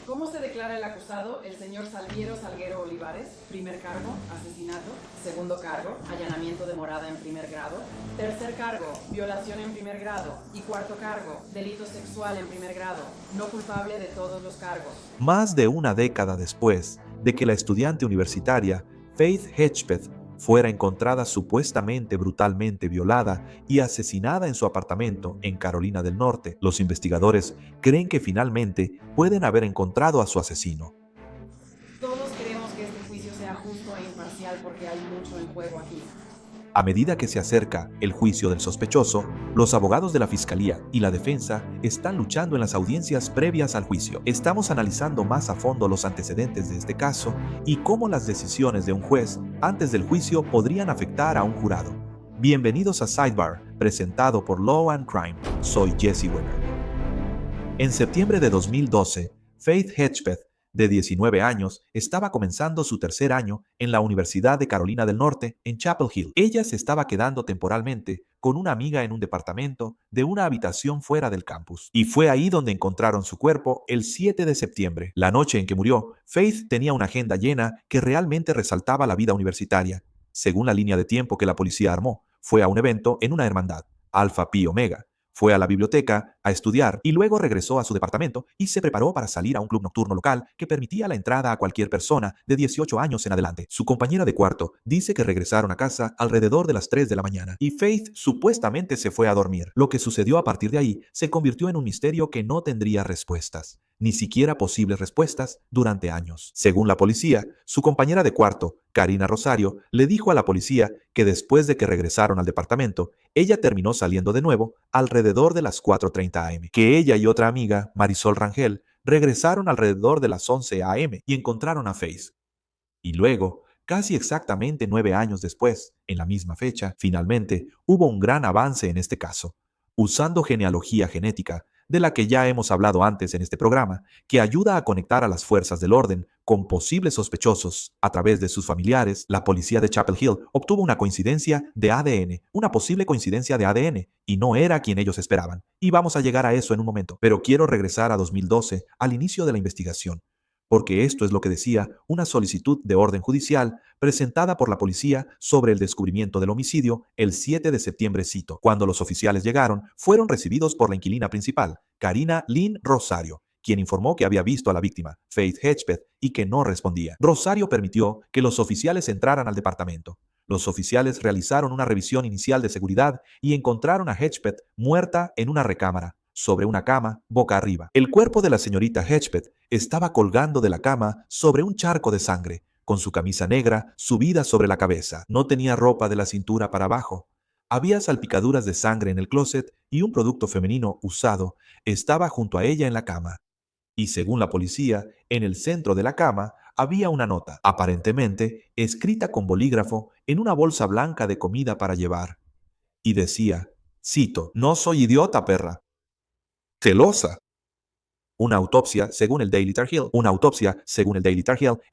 ¿Cómo se declara el acusado? El señor Salviero Salguero Olivares. Primer cargo, asesinato. Segundo cargo, allanamiento de morada en primer grado. Tercer cargo, violación en primer grado. Y cuarto cargo, delito sexual en primer grado. No culpable de todos los cargos. Más de una década después de que la estudiante universitaria Faith Hedgepeth fuera encontrada supuestamente brutalmente violada y asesinada en su apartamento en Carolina del Norte, los investigadores creen que finalmente pueden haber encontrado a su asesino. Todos queremos que este juicio sea justo e imparcial porque hay mucho en juego aquí. A medida que se acerca el juicio del sospechoso, los abogados de la Fiscalía y la defensa están luchando en las audiencias previas al juicio. Estamos analizando más a fondo los antecedentes de este caso y cómo las decisiones de un juez antes del juicio podrían afectar a un jurado. Bienvenidos a Sidebar, presentado por Law and Crime. Soy Jesse Weber. En septiembre de 2012, Faith Hedgepeth, de 19 años, estaba comenzando su tercer año en la Universidad de Carolina del Norte, en Chapel Hill. Ella se estaba quedando temporalmente con una amiga en un departamento de una habitación fuera del campus. Y fue ahí donde encontraron su cuerpo el 7 de septiembre. La noche en que murió, Faith tenía una agenda llena que realmente resaltaba la vida universitaria. Según la línea de tiempo que la policía armó, fue a un evento en una hermandad, Alpha Pi Omega. Fue a la biblioteca a estudiar y luego regresó a su departamento y se preparó para salir a un club nocturno local que permitía la entrada a cualquier persona de 18 años en adelante. Su compañera de cuarto dice que regresaron a casa alrededor de las 3 de la mañana y Faith supuestamente se fue a dormir. Lo que sucedió a partir de ahí se convirtió en un misterio que no tendría respuestas, ni siquiera posibles respuestas, durante años. Según la policía, su compañera de cuarto, Karina Rosario, le dijo a la policía que después de que regresaron al departamento, ella terminó saliendo de nuevo alrededor de las 4:30 am, que ella y otra amiga, Marisol Rangel, regresaron alrededor de las 11 am y encontraron a Faith. Y luego, casi exactamente 9 años después, en la misma fecha, finalmente hubo un gran avance en este caso. Usando genealogía genética, de la que ya hemos hablado antes en este programa, que ayuda a conectar a las fuerzas del orden con posibles sospechosos a través de sus familiares, la policía de Chapel Hill obtuvo una coincidencia de ADN, una posible coincidencia de ADN, y no era quien ellos esperaban. Y vamos a llegar a eso en un momento, pero quiero regresar a 2012, al inicio de la investigación, porque esto es lo que decía una solicitud de orden judicial presentada por la policía sobre el descubrimiento del homicidio el 7 de septiembre. Cito: cuando los oficiales llegaron, fueron recibidos por la inquilina principal, Karina Lynn Rosario, quien informó que había visto a la víctima, Faith Hedgepeth, y que no respondía. Rosario permitió que los oficiales entraran al departamento. Los oficiales realizaron una revisión inicial de seguridad y encontraron a Hedgepeth muerta en una recámara, sobre una cama, boca arriba. El cuerpo de la señorita Hedgepeth estaba colgando de la cama sobre un charco de sangre, con su camisa negra subida sobre la cabeza. No tenía ropa de la cintura para abajo. Había salpicaduras de sangre en el closet y un producto femenino usado estaba junto a ella en la cama. Y según la policía, en el centro de la cama había una nota, aparentemente escrita con bolígrafo en una bolsa blanca de comida para llevar. Y decía, cito: no soy idiota, perra. Celosa. Una autopsia, según el Daily Tar Heel,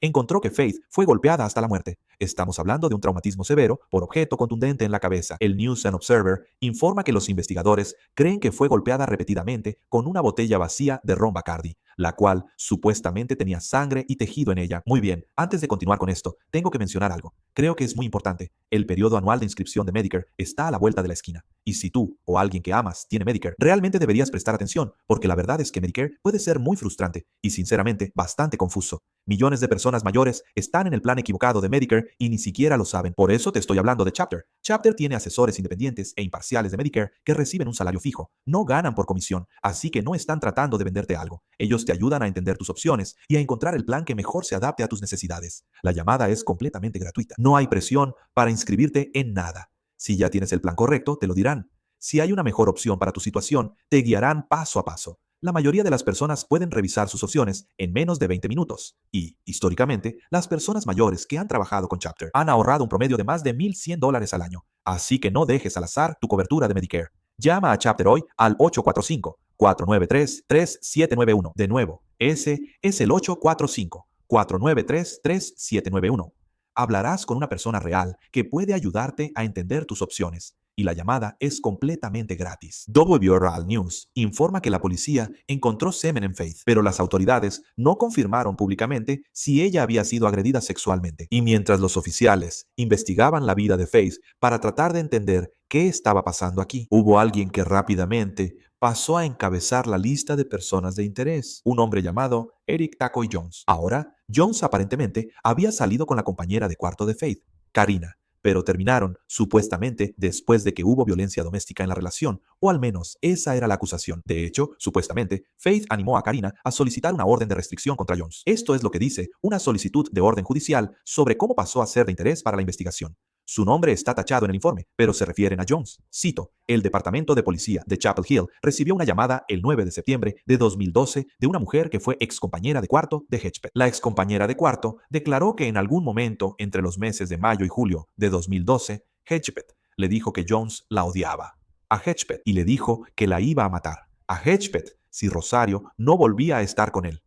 encontró que Faith fue golpeada hasta la muerte. Estamos hablando de un traumatismo severo por objeto contundente en la cabeza. El News and Observer informa que los investigadores creen que fue golpeada repetidamente con una botella vacía de ron Bacardi, la cual supuestamente tenía sangre y tejido en ella. Muy bien, antes de continuar con esto, tengo que mencionar algo. Creo que es muy importante. El periodo anual de inscripción de Medicare está a la vuelta de la esquina. Y si tú o alguien que amas tiene Medicare, realmente deberías prestar atención, porque la verdad es que Medicare puede ser muy frustrante y sinceramente bastante confuso. Millones de personas mayores están en el plan equivocado de Medicare y ni siquiera lo saben. Por eso te estoy hablando de Chapter. Chapter tiene asesores independientes e imparciales de Medicare que reciben un salario fijo. No ganan por comisión, así que no están tratando de venderte algo. Ellos te ayudan a entender tus opciones y a encontrar el plan que mejor se adapte a tus necesidades. La llamada es completamente gratuita. No hay presión para inscribirte en nada. Si ya tienes el plan correcto, te lo dirán. Si hay una mejor opción para tu situación, te guiarán paso a paso. La mayoría de las personas pueden revisar sus opciones en menos de 20 minutos. Y, históricamente, las personas mayores que han trabajado con Chapter han ahorrado un promedio de más de $1,100 al año. Así que no dejes al azar tu cobertura de Medicare. Llama a Chapter hoy al 845-493-3791. De nuevo, ese es el 845-493-3791. Hablarás con una persona real que puede ayudarte a entender tus opciones. y la llamada es completamente gratis. WRAL News informa que la policía encontró semen en Faith, pero las autoridades no confirmaron públicamente si ella había sido agredida sexualmente. Y mientras los oficiales investigaban la vida de Faith para tratar de entender qué estaba pasando aquí, hubo alguien que rápidamente pasó a encabezar la lista de personas de interés, un hombre llamado Eric Tacoy Jones. Ahora, Jones aparentemente había salido con la compañera de cuarto de Faith, Karina, pero terminaron, supuestamente, después de que hubo violencia doméstica en la relación, o al menos esa era la acusación. De hecho, supuestamente, Faith animó a Karina a solicitar una orden de restricción contra Jones. Esto es lo que dice una solicitud de orden judicial sobre cómo pasó a ser de interés para la investigación. Su nombre está tachado en el informe, pero se refieren a Jones. Cito, el Departamento de Policía de Chapel Hill recibió una llamada el 9 de septiembre de 2012 de una mujer que fue excompañera de cuarto de Hedgepeth. La excompañera de cuarto declaró que en algún momento entre los meses de mayo y julio de 2012, Hedgepeth le dijo que Jones la odiaba a Hedgepeth y le dijo que la iba a matar a Hedgepeth si Rosario no volvía a estar con él.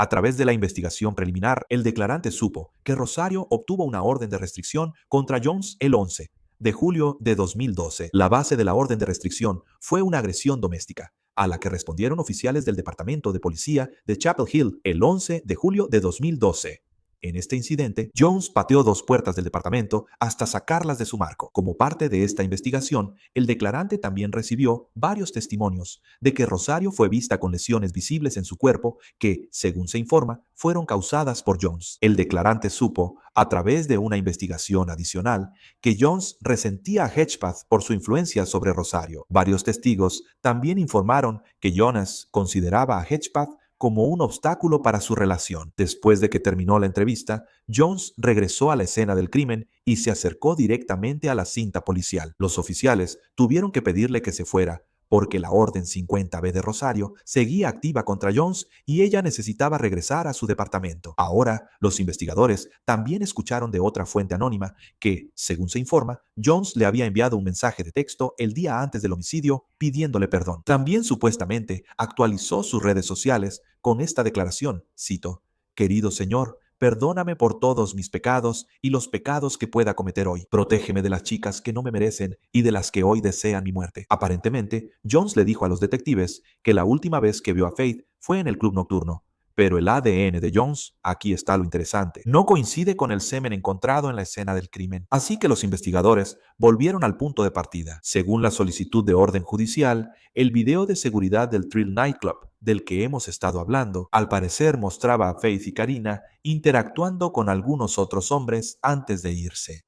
A través de la investigación preliminar, el declarante supo que Rosario obtuvo una orden de restricción contra Jones el 11 de julio de 2012. La base de la orden de restricción fue una agresión doméstica, a la que respondieron oficiales del Departamento de Policía de Chapel Hill el 11 de julio de 2012. En este incidente, Jones pateó 2 puertas del departamento hasta sacarlas de su marco. Como parte de esta investigación, el declarante también recibió varios testimonios de que Rosario fue vista con lesiones visibles en su cuerpo que, según se informa, fueron causadas por Jones. El declarante supo, a través de una investigación adicional, que Jones resentía a Hedgepeth por su influencia sobre Rosario. Varios testigos también informaron que Jones consideraba a Hedgepeth como un obstáculo para su relación. Después de que terminó la entrevista, Jones regresó a la escena del crimen y se acercó directamente a la cinta policial. Los oficiales tuvieron que pedirle que se fuera, porque la Orden 50B de Rosario seguía activa contra Jones y ella necesitaba regresar a su departamento. Ahora, los investigadores también escucharon de otra fuente anónima que, según se informa, Jones le había enviado un mensaje de texto el día antes del homicidio pidiéndole perdón. También supuestamente actualizó sus redes sociales con esta declaración, cito, «Querido señor, perdóname por todos mis pecados y los pecados que pueda cometer hoy. Protégeme de las chicas que no me merecen y de las que hoy desean mi muerte». Aparentemente, Jones le dijo a los detectives que la última vez que vio a Faith fue en el club nocturno. Pero el ADN de Jones, aquí está lo interesante, no coincide con el semen encontrado en la escena del crimen. Así que los investigadores volvieron al punto de partida. Según la solicitud de orden judicial, el video de seguridad del Thrill Nightclub, del que hemos estado hablando, al parecer mostraba a Faith y Karina interactuando con algunos otros hombres antes de irse.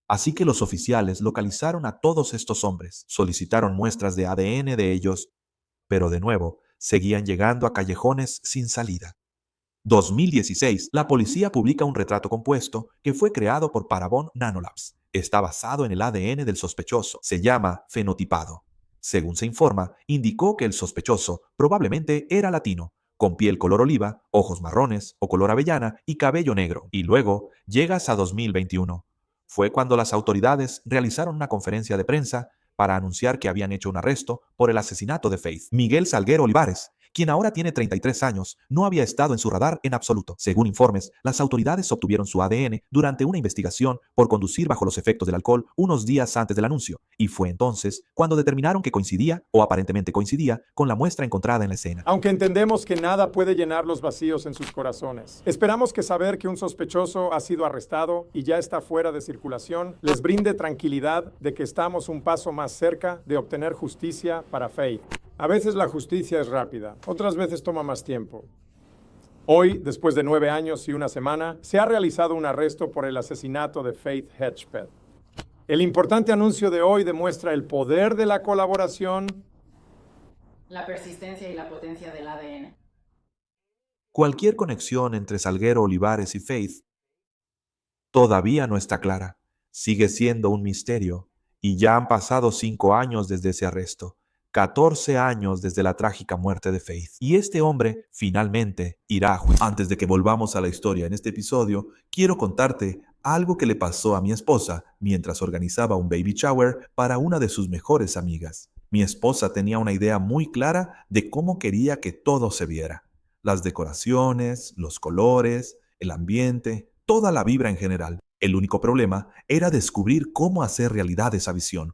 Así que los oficiales localizaron a todos estos hombres, solicitaron muestras de ADN de ellos, pero de nuevo, seguían llegando a callejones sin salida. 2016, la policía publica un retrato compuesto que fue creado por Parabon Nanolabs. Está basado en el ADN del sospechoso. Se llama fenotipado. Según se informa, indicó que el sospechoso probablemente era latino, con piel color oliva, ojos marrones o color avellana y cabello negro. Y luego llegas a 2021. Fue cuando las autoridades realizaron una conferencia de prensa para anunciar que habían hecho un arresto por el asesinato de Faith. Miguel Salguero Olivares, quien ahora tiene 33 años, no había estado en su radar en absoluto. Según informes, las autoridades obtuvieron su ADN durante una investigación por conducir bajo los efectos del alcohol unos días antes del anuncio, y fue entonces cuando determinaron que coincidía, o aparentemente coincidía, con la muestra encontrada en la escena. Aunque entendemos que nada puede llenar los vacíos en sus corazones, esperamos que saber que un sospechoso ha sido arrestado y ya está fuera de circulación les brinde tranquilidad de que estamos un paso más cerca de obtener justicia para Faith. A veces la justicia es rápida, otras veces toma más tiempo. Hoy, después de 9 años y una semana, se ha realizado un arresto por el asesinato de Faith Hedgepeth. El importante anuncio de hoy demuestra el poder de la colaboración, la persistencia y la potencia del ADN. Cualquier conexión entre Salguero Olivares y Faith todavía no está clara. Sigue siendo un misterio y ya han pasado 5 años desde ese arresto. 14 años desde la trágica muerte de Faith. Y este hombre finalmente irá a juicio. Antes de que volvamos a la historia en este episodio, quiero contarte algo que le pasó a mi esposa mientras organizaba un baby shower para una de sus mejores amigas. Mi esposa tenía una idea muy clara de cómo quería que todo se viera. Las decoraciones, los colores, el ambiente, toda la vibra en general. El único problema era descubrir cómo hacer realidad esa visión.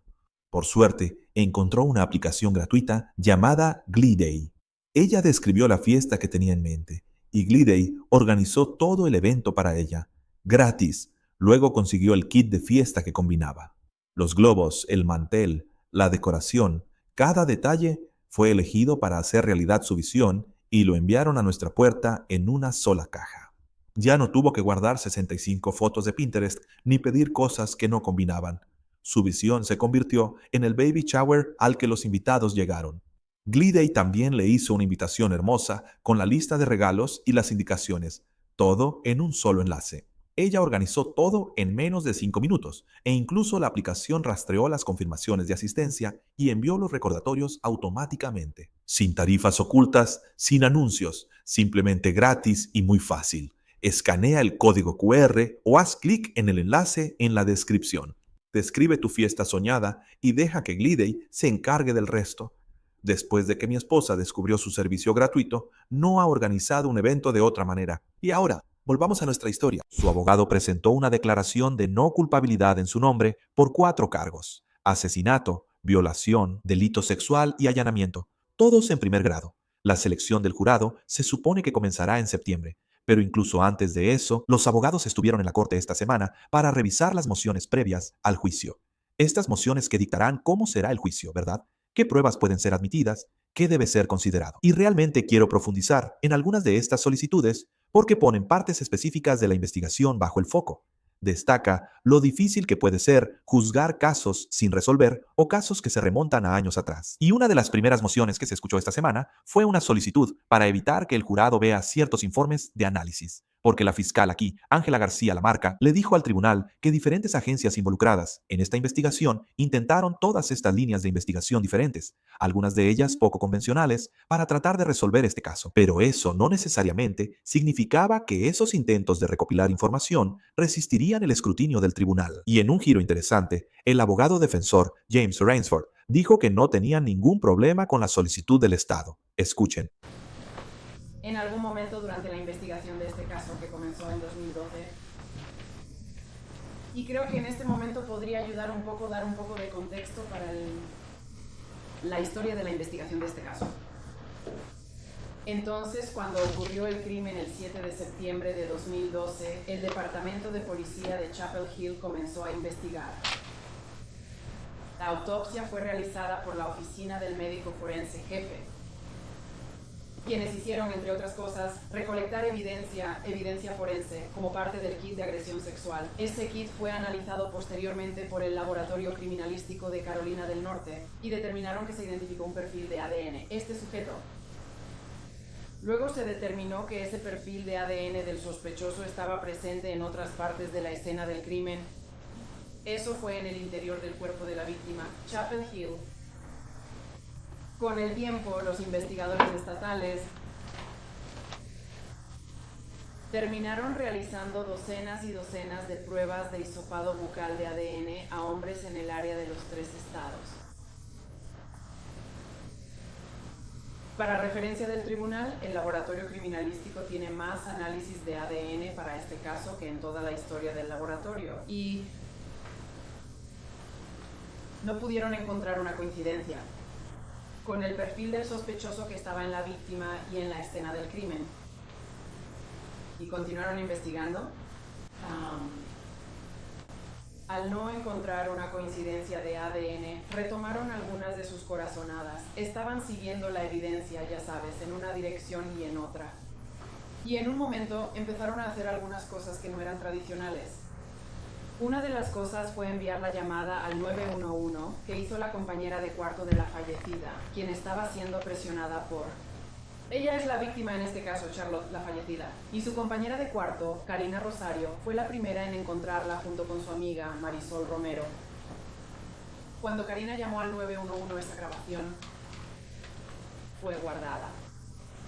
Por suerte, encontró una aplicación gratuita llamada Gleeday. Ella describió la fiesta que tenía en mente y Gleeday organizó todo el evento para ella, gratis. Luego consiguió el kit de fiesta que combinaba. Los globos, el mantel, la decoración, cada detalle fue elegido para hacer realidad su visión y lo enviaron a nuestra puerta en una sola caja. Ya no tuvo que guardar 65 fotos de Pinterest ni pedir cosas que no combinaban. Su visión se convirtió en el baby shower al que los invitados llegaron. Gleeday también le hizo una invitación hermosa con la lista de regalos y las indicaciones, todo en un solo enlace. Ella organizó todo en menos de 5 minutos e incluso la aplicación rastreó las confirmaciones de asistencia y envió los recordatorios automáticamente. Sin tarifas ocultas, sin anuncios, simplemente gratis y muy fácil. Escanea el código QR o haz clic en el enlace en la descripción. Describe tu fiesta soñada y deja que Gleeday se encargue del resto. Después de que mi esposa descubrió su servicio gratuito, no ha organizado un evento de otra manera. Y ahora, volvamos a nuestra historia. Su abogado presentó una declaración de no culpabilidad en su nombre por 4 cargos: asesinato, violación, delito sexual y allanamiento, todos en primer grado. La selección del jurado se supone que comenzará en septiembre, pero incluso antes de eso, los abogados estuvieron en la corte esta semana para revisar las mociones previas al juicio. Estas mociones que dictarán cómo será el juicio, ¿verdad? ¿Qué pruebas pueden ser admitidas? ¿Qué debe ser considerado? Y realmente quiero profundizar en algunas de estas solicitudes porque ponen partes específicas de la investigación bajo el foco. Destaca lo difícil que puede ser juzgar casos sin resolver o casos que se remontan a años atrás. Y una de las primeras mociones que se escuchó esta semana fue una solicitud para evitar que el jurado vea ciertos informes de análisis, porque la fiscal aquí, Ángela García Lamarca, le dijo al tribunal que diferentes agencias involucradas en esta investigación intentaron todas estas líneas de investigación diferentes, algunas de ellas poco convencionales, para tratar de resolver este caso. Pero eso no necesariamente significaba que esos intentos de recopilar información resistirían el escrutinio del tribunal. Y en un giro interesante, el abogado defensor James Rainsford dijo que no tenía ningún problema con la solicitud del Estado. Escuchen. En algún momento durante la investigación de este caso que comenzó en 2012. Y creo que en este momento podría ayudar un poco, dar un poco de contexto para la historia de la investigación de este caso. Entonces, cuando ocurrió el crimen el 7 de septiembre de 2012, el Departamento de Policía de Chapel Hill comenzó a investigar. La autopsia fue realizada por la oficina del médico forense jefe, quienes hicieron, entre otras cosas, recolectar evidencia forense como parte del kit de agresión sexual. Este kit fue analizado posteriormente por el Laboratorio Criminalístico de Carolina del Norte y determinaron que se identificó un perfil de ADN. Este sujeto. Luego se determinó que ese perfil de ADN del sospechoso estaba presente en otras partes de la escena del crimen. Eso fue en el interior del cuerpo de la víctima, Chapel Hill. Con el tiempo, los investigadores estatales terminaron realizando docenas y docenas de pruebas de hisopado bucal de ADN a hombres en el área de los 3 estados. Para referencia del tribunal, el laboratorio criminalístico tiene más análisis de ADN para este caso que en toda la historia del laboratorio y no pudieron encontrar una coincidencia con el perfil del sospechoso que estaba en la víctima y en la escena del crimen. Y continuaron investigando. Al no encontrar una coincidencia de ADN, retomaron algunas de sus corazonadas. Estaban siguiendo la evidencia, ya sabes, en una dirección y en otra. Y en un momento empezaron a hacer algunas cosas que no eran tradicionales. Una de las cosas fue enviar la llamada al 911 que hizo la compañera de cuarto de la fallecida, quien estaba siendo presionada por... Ella es la víctima en este caso, Charlotte, la fallecida. Y su compañera de cuarto, Karina Rosario, fue la primera en encontrarla junto con su amiga, Marisol Romero. Cuando Karina llamó al 911, esa grabación fue guardada.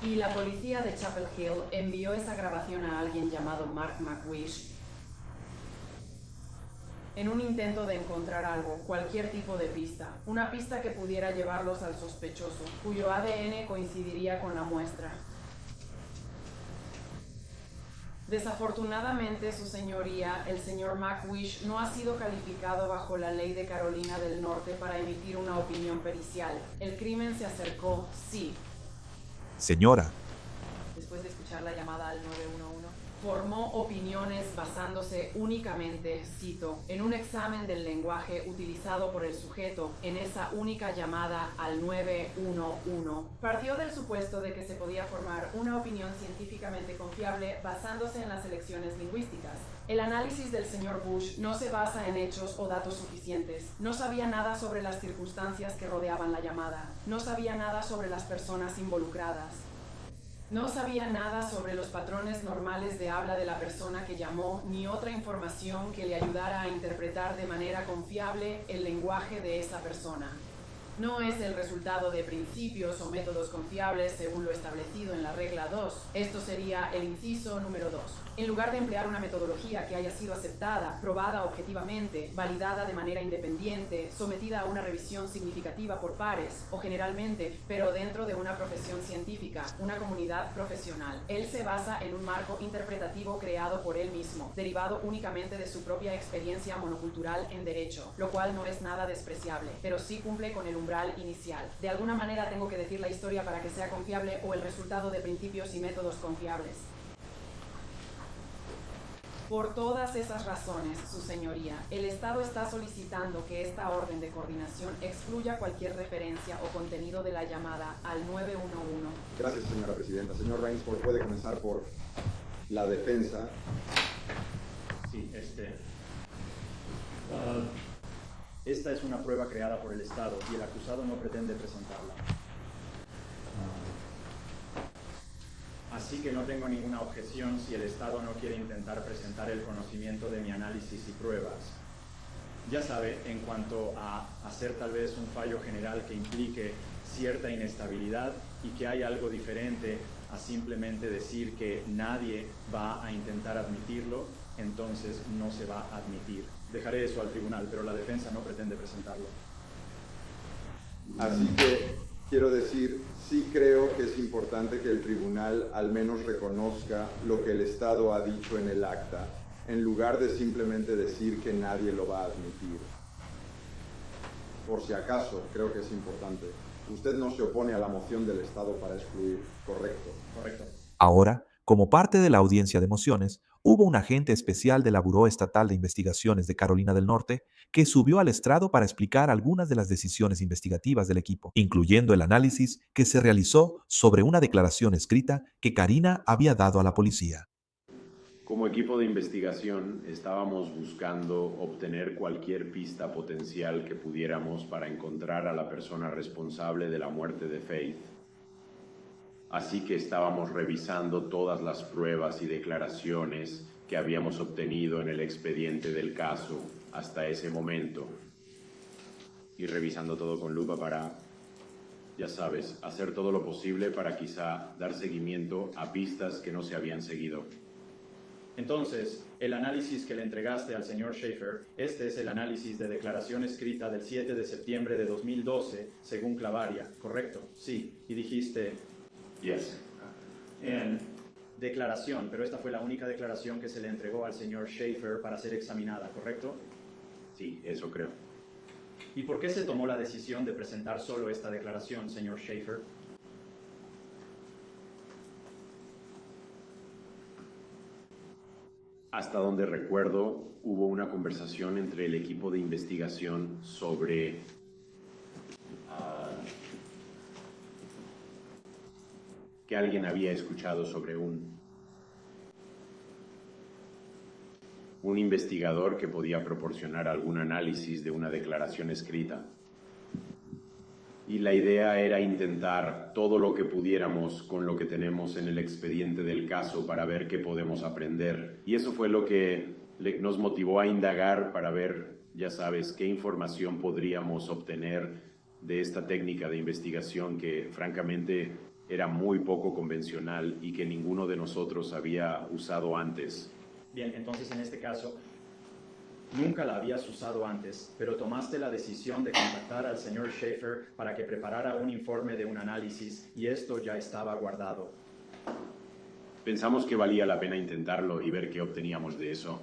Y la policía de Chapel Hill envió esa grabación a alguien llamado Mark McWish, en un intento de encontrar algo, cualquier tipo de pista, una pista que pudiera llevarlos al sospechoso, cuyo ADN coincidiría con la muestra. Desafortunadamente, su señoría, el señor McWish, no ha sido calificado bajo la ley de Carolina del Norte para emitir una opinión pericial. El crimen se acercó, sí. Señora, Después de escuchar la llamada al 911, formó opiniones basándose únicamente, cito, en un examen del lenguaje utilizado por el sujeto en esa única llamada al 911. Partió del supuesto de que se podía formar una opinión científicamente confiable basándose en las elecciones lingüísticas. El análisis del señor Bush no se basa en hechos o datos suficientes. No sabía nada sobre las circunstancias que rodeaban la llamada. No sabía nada sobre las personas involucradas. No sabía nada sobre los patrones normales de habla de la persona que llamó, ni otra información que le ayudara a interpretar de manera confiable el lenguaje de esa persona. No es el resultado de principios o métodos confiables según lo establecido en la regla 2. Esto sería el inciso número 2. En lugar de emplear una metodología que haya sido aceptada, probada objetivamente, validada de manera independiente, sometida a una revisión significativa por pares, o generalmente, pero dentro de una profesión científica, una comunidad profesional, él se basa en un marco interpretativo creado por él mismo, derivado únicamente de su propia experiencia monocultural en derecho, lo cual no es nada despreciable, pero sí cumple con el umbral inicial. De alguna manera tengo que decir la historia para que sea confiable o el resultado de principios y métodos confiables. Por todas esas razones, su señoría, el Estado está solicitando que esta orden de coordinación excluya cualquier referencia o contenido de la llamada al 911. Gracias, señora presidenta. Señor Rainsford, puede comenzar por la defensa. Sí, esta es una prueba creada por el Estado y el acusado no pretende presentarla. Así que no tengo ninguna objeción si el Estado no quiere intentar presentar el conocimiento de mi análisis y pruebas. Ya sabe, en cuanto a hacer tal vez un fallo general que implique cierta inestabilidad y que hay algo diferente a simplemente decir que nadie va a intentar admitirlo, entonces no se va a admitir. Dejaré eso al tribunal, pero la defensa no pretende presentarlo. Así que quiero decir, sí creo que es importante que el tribunal al menos reconozca lo que el Estado ha dicho en el acta, en lugar de simplemente decir que nadie lo va a admitir. Por si acaso, creo que es importante. Usted no se opone a la moción del Estado para excluir, ¿correcto? Correcto. ahora, como parte de la audiencia de mociones, hubo un agente especial de la Buró Estatal de Investigaciones de Carolina del Norte que subió al estrado para explicar algunas de las decisiones investigativas del equipo, incluyendo el análisis que se realizó sobre una declaración escrita que Karina había dado a la policía. Como equipo de investigación estábamos buscando obtener cualquier pista potencial que pudiéramos para encontrar a la persona responsable de la muerte de Faith. Así que estábamos revisando todas las pruebas y declaraciones que habíamos obtenido en el expediente del caso hasta ese momento. Y revisando todo con lupa para, ya sabes, hacer todo lo posible para quizá dar seguimiento a pistas que no se habían seguido. Entonces, el análisis que le entregaste al señor Schaefer, este es el análisis de declaración escrita del 7 de septiembre de 2012, según Clavaria, ¿correcto? Sí, y dijiste... Yes. En declaración, pero esta fue la única declaración que se le entregó al señor Schaefer para ser examinada, ¿correcto? Sí, eso creo. ¿Y por qué se tomó la decisión de presentar solo esta declaración, señor Schaefer? Hasta donde recuerdo, hubo una conversación entre el equipo de investigación sobre que alguien había escuchado sobre un investigador que podía proporcionar algún análisis de una declaración escrita. Y la idea era intentar todo lo que pudiéramos con lo que tenemos en el expediente del caso para ver qué podemos aprender. Y eso fue lo que nos motivó a indagar para ver, ya sabes, qué información podríamos obtener de esta técnica de investigación que francamente era muy poco convencional y que ninguno de nosotros había usado antes. Bien, entonces en este caso, nunca la habías usado antes, pero tomaste la decisión de contactar al señor Schaefer para que preparara un informe de un análisis y esto ya estaba guardado. Pensamos que valía la pena intentarlo y ver qué obteníamos de eso.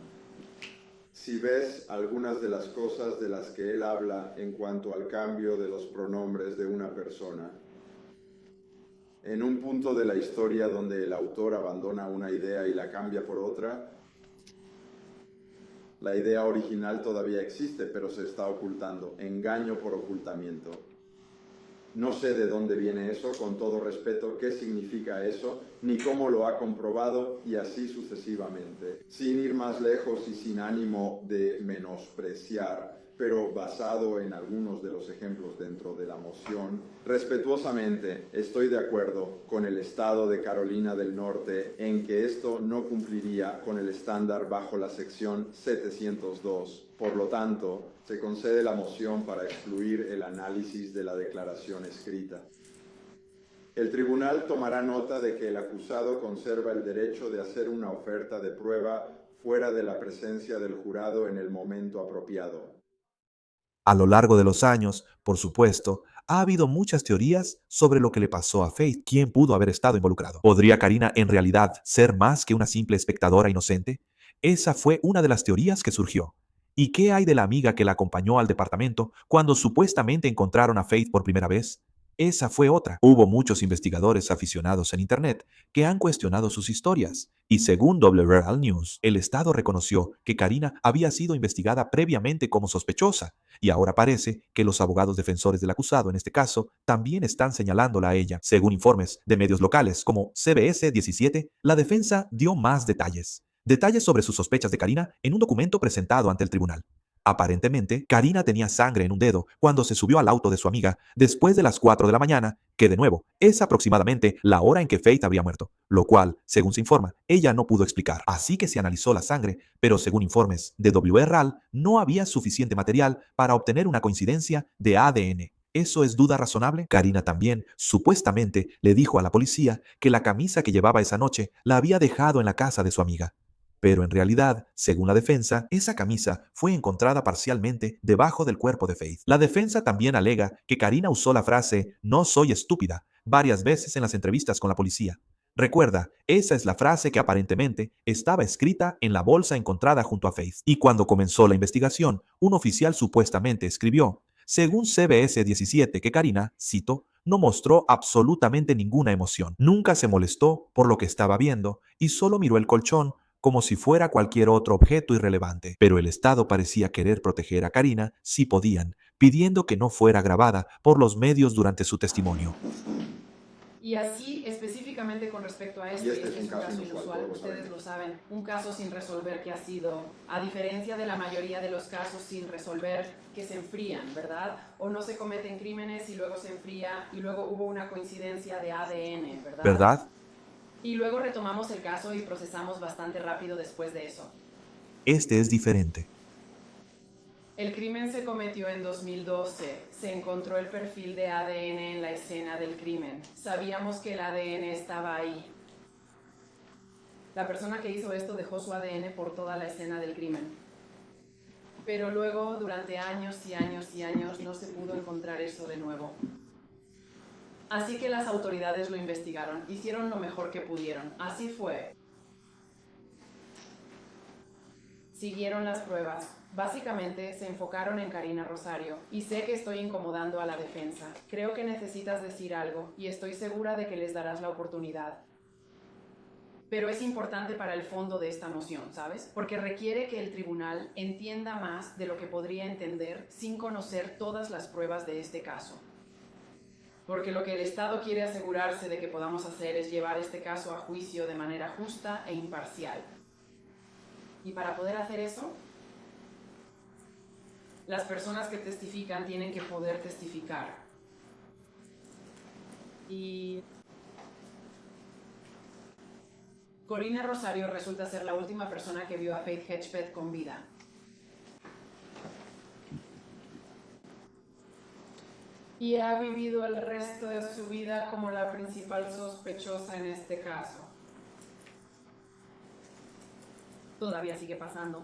Si ves algunas de las cosas de las que él habla en cuanto al cambio de los pronombres de una persona, en un punto de la historia donde el autor abandona una idea y la cambia por otra, la idea original todavía existe, pero se está ocultando. Engaño por ocultamiento. No sé de dónde viene eso, con todo respeto, qué significa eso, ni cómo lo ha comprobado, y así sucesivamente. Sin ir más lejos y sin ánimo de menospreciar, pero basado en algunos de los ejemplos dentro de la moción, respetuosamente estoy de acuerdo con el Estado de Carolina del Norte en que esto no cumpliría con el estándar bajo la sección 702. Por lo tanto, se concede la moción para excluir el análisis de la declaración escrita. El tribunal tomará nota de que el acusado conserva el derecho de hacer una oferta de prueba fuera de la presencia del jurado en el momento apropiado. A lo largo de los años, por supuesto, ha habido muchas teorías sobre lo que le pasó a Faith, quién pudo haber estado involucrado. ¿Podría Karina en realidad ser más que una simple espectadora inocente? Esa fue una de las teorías que surgió. ¿Y qué hay de la amiga que la acompañó al departamento cuando supuestamente encontraron a Faith por primera vez? Esa fue otra. Hubo muchos investigadores aficionados en Internet que han cuestionado sus historias. Y según WRAL News, el Estado reconoció que Karina había sido investigada previamente como sospechosa. Y ahora parece que los abogados defensores del acusado en este caso también están señalándola a ella. Según informes de medios locales como CBS 17, la defensa dio más detalles. Detalles sobre sus sospechas de Karina en un documento presentado ante el tribunal. Aparentemente, Karina tenía sangre en un dedo cuando se subió al auto de su amiga después de las 4 de la mañana, que de nuevo es aproximadamente la hora en que Faith habría muerto, lo cual, según se informa, ella no pudo explicar. Así que se analizó la sangre, pero según informes de WRAL, no había suficiente material para obtener una coincidencia de ADN. ¿Eso es duda razonable? Karina también, supuestamente, le dijo a la policía que la camisa que llevaba esa noche la había dejado en la casa de su amiga. Pero en realidad, según la defensa, esa camisa fue encontrada parcialmente debajo del cuerpo de Faith. La defensa también alega que Karina usó la frase "no soy estúpida" varias veces en las entrevistas con la policía. Recuerda, esa es la frase que aparentemente estaba escrita en la bolsa encontrada junto a Faith. Y cuando comenzó la investigación, un oficial supuestamente escribió, según CBS 17, que Karina, cito, no mostró absolutamente ninguna emoción. Nunca se molestó por lo que estaba viendo y solo miró el colchón como si fuera cualquier otro objeto irrelevante. Pero el Estado parecía querer proteger a Karina si podían, pidiendo que no fuera grabada por los medios durante su testimonio. Y así, específicamente con respecto a Y este, este es un caso caso inusual, inusual, todos ustedes sabemos. lo saben, un caso sin resolver que ha sido, a diferencia de la mayoría de los casos sin resolver que se enfrían, ¿verdad? O no se cometen crímenes y luego se enfría y luego hubo una coincidencia de ADN, ¿verdad? ¿Verdad? Y luego retomamos el caso y procesamos bastante rápido después de eso. Este es diferente. El crimen se cometió en 2012. Se encontró el perfil de ADN en la escena del crimen. Sabíamos que el ADN estaba ahí. La persona que hizo esto dejó su ADN por toda la escena del crimen. Pero luego, durante años y años y años, no se pudo encontrar eso de nuevo. Así que las autoridades lo investigaron, hicieron lo mejor que pudieron. Así fue. Siguieron las pruebas. Básicamente se enfocaron en Karina Rosario. Y sé que estoy incomodando a la defensa. Creo que necesitas decir algo y estoy segura de que les darás la oportunidad. Pero es importante para el fondo de esta moción, ¿sabes? Porque requiere que el tribunal entienda más de lo que podría entender sin conocer todas las pruebas de este caso. Porque lo que el Estado quiere asegurarse de que podamos hacer es llevar este caso a juicio de manera justa e imparcial. Y para poder hacer eso, las personas que testifican tienen que poder testificar. Y Karina Rosario resulta ser la última persona que vio a Faith Hedgepeth con vida. Y ha vivido el resto de su vida como la principal sospechosa en este caso. Todavía sigue pasando.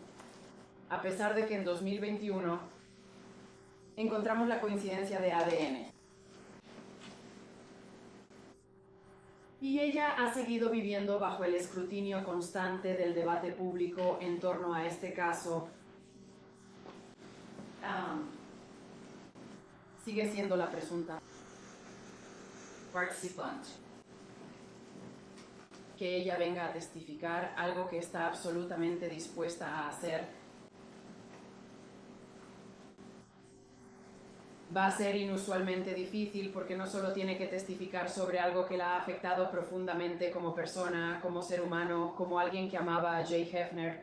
A pesar de que en 2021 encontramos la coincidencia de ADN. Y ella ha seguido viviendo bajo el escrutinio constante del debate público en torno a este caso. Sigue siendo la presunta participante. Que ella venga a testificar algo que está absolutamente dispuesta a hacer va a ser inusualmente difícil porque no solo tiene que testificar sobre algo que la ha afectado profundamente como persona, como ser humano, como alguien que amaba a Jay Hefner,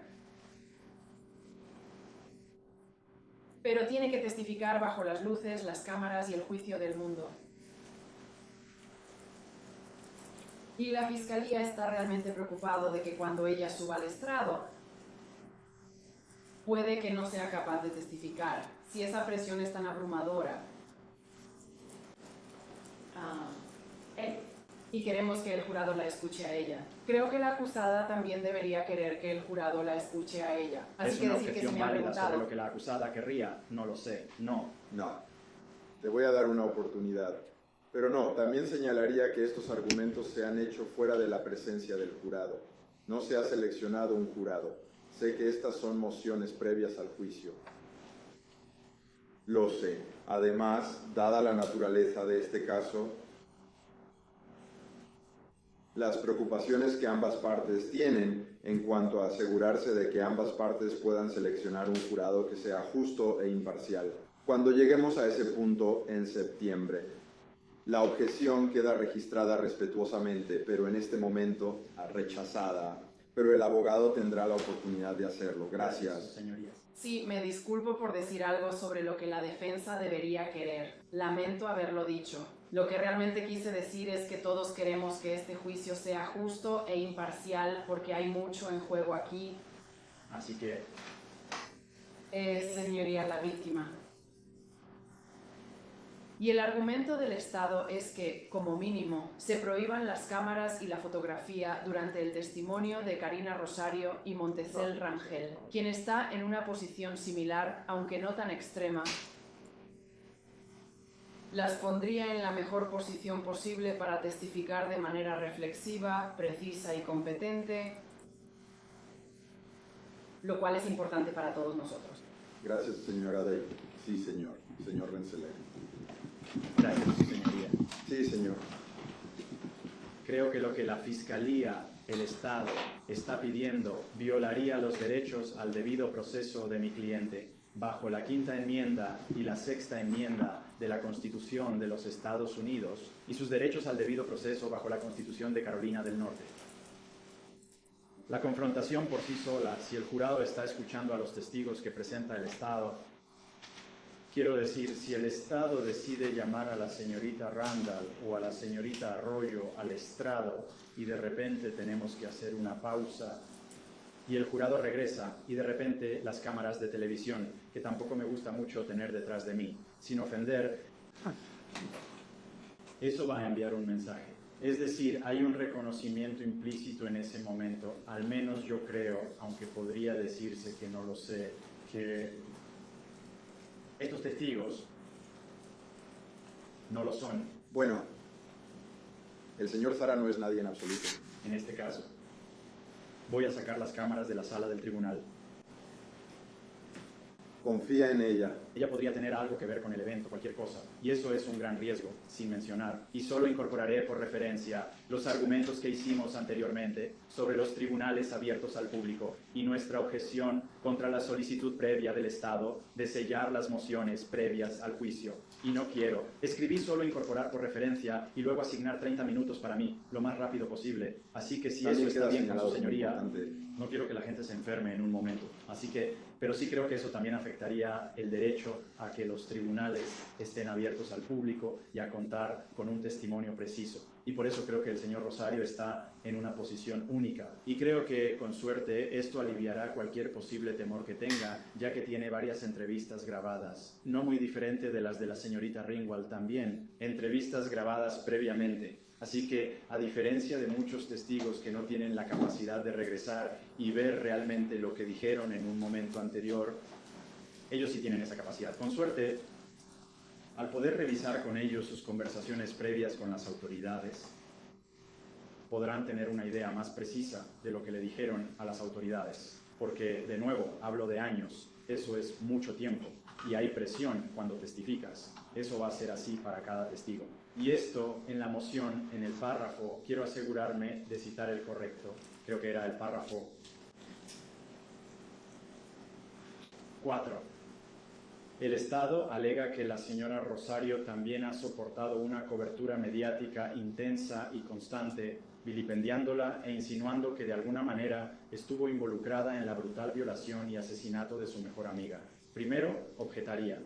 pero tiene que testificar bajo las luces, las cámaras y el juicio del mundo. Y la fiscalía está realmente preocupado de que cuando ella suba al estrado, puede que no sea capaz de testificar. Si esa presión es tan abrumadora. Y queremos que el jurado la escuche a ella. Creo que la acusada también debería querer que el jurado la escuche a ella. Así Es que una decir que se objeción me ha válida preguntado. sobre lo que la acusada querría, no lo sé, no. No. Te voy a dar una oportunidad. Pero no, también señalaría que estos argumentos se han hecho fuera de la presencia del jurado. No se ha seleccionado un jurado. Sé que estas son mociones previas al juicio. Lo sé. Además, dada la naturaleza de este caso, las preocupaciones que ambas partes tienen en cuanto a asegurarse de que ambas partes puedan seleccionar un jurado que sea justo e imparcial. Cuando lleguemos a ese punto en septiembre, la objeción queda registrada respetuosamente, pero en este momento rechazada. Pero el abogado tendrá la oportunidad de hacerlo. Gracias. Señorías. Sí, me disculpo por decir algo sobre lo que la defensa debería querer. Lamento haberlo dicho. Lo que realmente quise decir es que todos queremos que este juicio sea justo e imparcial porque hay mucho en juego aquí. Así que, Señoría, la víctima. Y el argumento del Estado es que, como mínimo, se prohíban las cámaras y la fotografía durante el testimonio de Karina Rosario y Montecel Rangel, quien está en una posición similar, aunque no tan extrema. Las pondría en la mejor posición posible para testificar de manera reflexiva, precisa y competente, lo cual es importante para todos nosotros. Gracias, señora Day. Sí, señor. Señor Rensselaer. gracias, señoría. Sí, señor. Creo que lo que la Fiscalía, el Estado, está pidiendo violaría los derechos al debido proceso de mi cliente bajo la Quinta Enmienda y la Sexta Enmienda de la Constitución de los Estados Unidos y sus derechos al debido proceso bajo la Constitución de Carolina del Norte. La confrontación por sí sola, si el jurado está escuchando a los testigos que presenta el Estado, quiero decir, si el Estado decide llamar a la señorita Randall o a la señorita Arroyo al estrado y de repente tenemos que hacer una pausa y el jurado regresa y de repente las cámaras de televisión, que tampoco me gusta mucho tener detrás de mí, sin ofender, eso va a enviar un mensaje. Es decir, hay un reconocimiento implícito en ese momento, al menos yo creo, aunque podría decirse que no lo sé, que estos testigos no lo son, Bueno, el señor Zara no es nadie en absoluto. en este caso. Voy a sacar las cámaras de la sala del tribunal. Confía en ella. Ella podría tener algo que ver con el evento, cualquier cosa, y eso es un gran riesgo, sin mencionar. Y solo incorporaré por referencia los argumentos que hicimos anteriormente sobre los tribunales abiertos al público y nuestra objeción contra la solicitud previa del Estado de sellar las mociones previas al juicio. Y no quiero. Escribí solo incorporar por referencia y luego asignar 30 minutos para mí, lo más rápido posible. Así que si También eso está queda bien con su señalado como señoría, importante. no quiero que la gente se enferme en un momento. Así que, pero sí creo que eso también afectaría el derecho a que los tribunales estén abiertos al público y a contar con un testimonio preciso. Y por eso creo que el señor Rosario está en una posición única. Y creo que, con suerte, esto aliviará cualquier posible temor que tenga, ya que tiene varias entrevistas grabadas. No muy diferente de las de la señorita Ringwald también. Entrevistas grabadas previamente. Así que, a diferencia de muchos testigos que no tienen la capacidad de regresar y ver realmente lo que dijeron en un momento anterior, ellos sí tienen esa capacidad. Con suerte, al poder revisar con ellos sus conversaciones previas con las autoridades, podrán tener una idea más precisa de lo que le dijeron a las autoridades. Porque, de nuevo, hablo de años. Eso es mucho tiempo. Y hay presión cuando testificas. Eso va a ser así para cada testigo. Y esto, en la moción, en el párrafo, quiero asegurarme de citar el correcto. Creo que era el párrafo 4. El Estado alega que la señora Rosario también ha soportado una cobertura mediática intensa y constante, vilipendiándola e insinuando que de alguna manera estuvo involucrada en la brutal violación y asesinato de su mejor amiga. Primero, objetaría.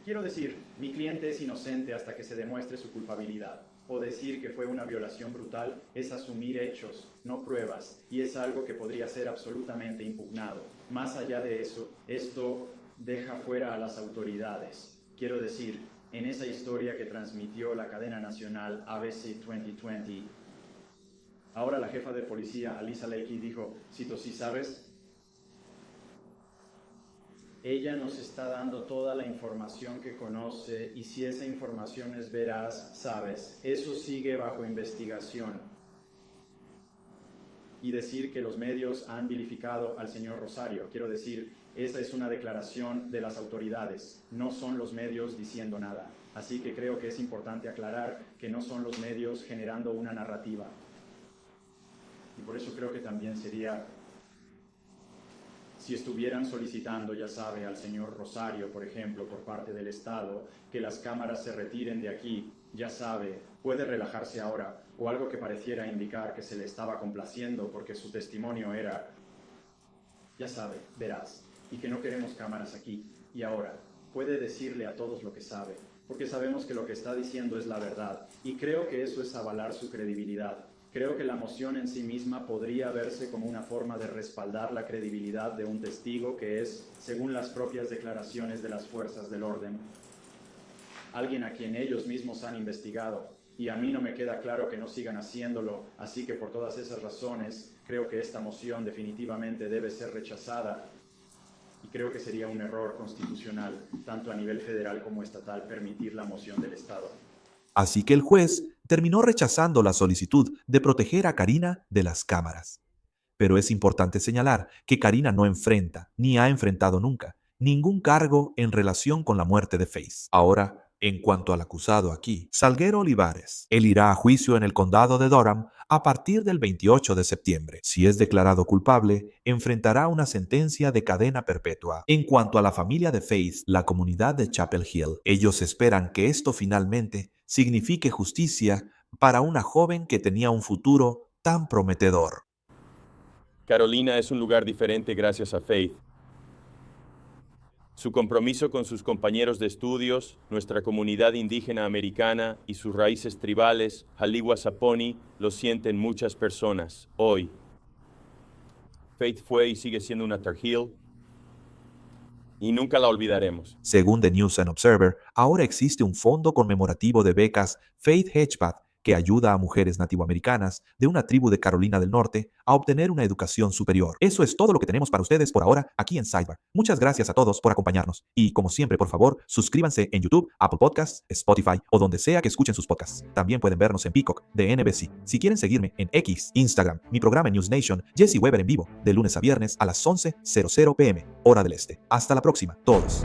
Quiero decir, mi cliente es inocente hasta que se demuestre su culpabilidad. O decir que fue una violación brutal es asumir hechos, no pruebas, y es algo que podría ser absolutamente impugnado. Más allá de eso, esto deja fuera a las autoridades. Quiero decir, en esa historia que transmitió la cadena nacional ABC 2020, ahora la jefa de policía, Alisa Leakey, dijo, cito, si sabes, ella nos está dando toda la información que conoce y si esa información es veraz, sabes, eso sigue bajo investigación. Y decir que los medios han vilificado al señor Rosario, quiero decir, esa es una declaración de las autoridades, no son los medios diciendo nada. Así que creo que es importante aclarar que no son los medios generando una narrativa. Y por eso creo que también sería, si estuvieran solicitando, ya sabe, al señor Rosario, por ejemplo, por parte del Estado, que las cámaras se retiren de aquí, ya sabe, puede relajarse ahora, o algo que pareciera indicar que se le estaba complaciendo porque su testimonio era, ya sabe, veraz, y que no queremos cámaras aquí y ahora. Puede decirle a todos lo que sabe, porque sabemos que lo que está diciendo es la verdad, y creo que eso es avalar su credibilidad. Creo que la moción en sí misma podría verse como una forma de respaldar la credibilidad de un testigo que es, según las propias declaraciones de las fuerzas del orden, alguien a quien ellos mismos han investigado. Y a mí no me queda claro que no sigan haciéndolo, así que por todas esas razones creo que esta moción definitivamente debe ser rechazada y creo que sería un error constitucional, tanto a nivel federal como estatal, permitir la moción del Estado. Así que el juez terminó rechazando la solicitud de proteger a Karina de las cámaras. Pero es importante señalar que Karina no enfrenta, ni ha enfrentado nunca, ningún cargo en relación con la muerte de Faith. Ahora, en cuanto al acusado aquí, Salguero Olivares, él irá a juicio en el condado de Durham a partir del 28 de septiembre. Si es declarado culpable, enfrentará una sentencia de cadena perpetua. En cuanto a la familia de Faith, la comunidad de Chapel Hill, ellos esperan que esto finalmente signifique justicia para una joven que tenía un futuro tan prometedor. Carolina es un lugar diferente gracias a Faith. Su compromiso con sus compañeros de estudios, nuestra comunidad indígena americana y sus raíces tribales, Haliwa Saponi, lo sienten muchas personas hoy. Faith fue y sigue siendo una Tar Heel y nunca la olvidaremos. Según The News and Observer, ahora existe un fondo conmemorativo de becas Faith Hedgepath que ayuda a mujeres nativoamericanas de una tribu de Carolina del Norte a obtener una educación superior. Eso es todo lo que tenemos para ustedes por ahora aquí en Sidebar. Muchas gracias a todos por acompañarnos. Y como siempre, por favor, suscríbanse en YouTube, Apple Podcasts, Spotify o donde sea que escuchen sus podcasts. También pueden vernos en Peacock de NBC. Si quieren seguirme en X, Instagram, mi programa en News Nation, Jesse Weber en vivo, de lunes a viernes a las 11:00 p.m., hora del este. Hasta la próxima, todos.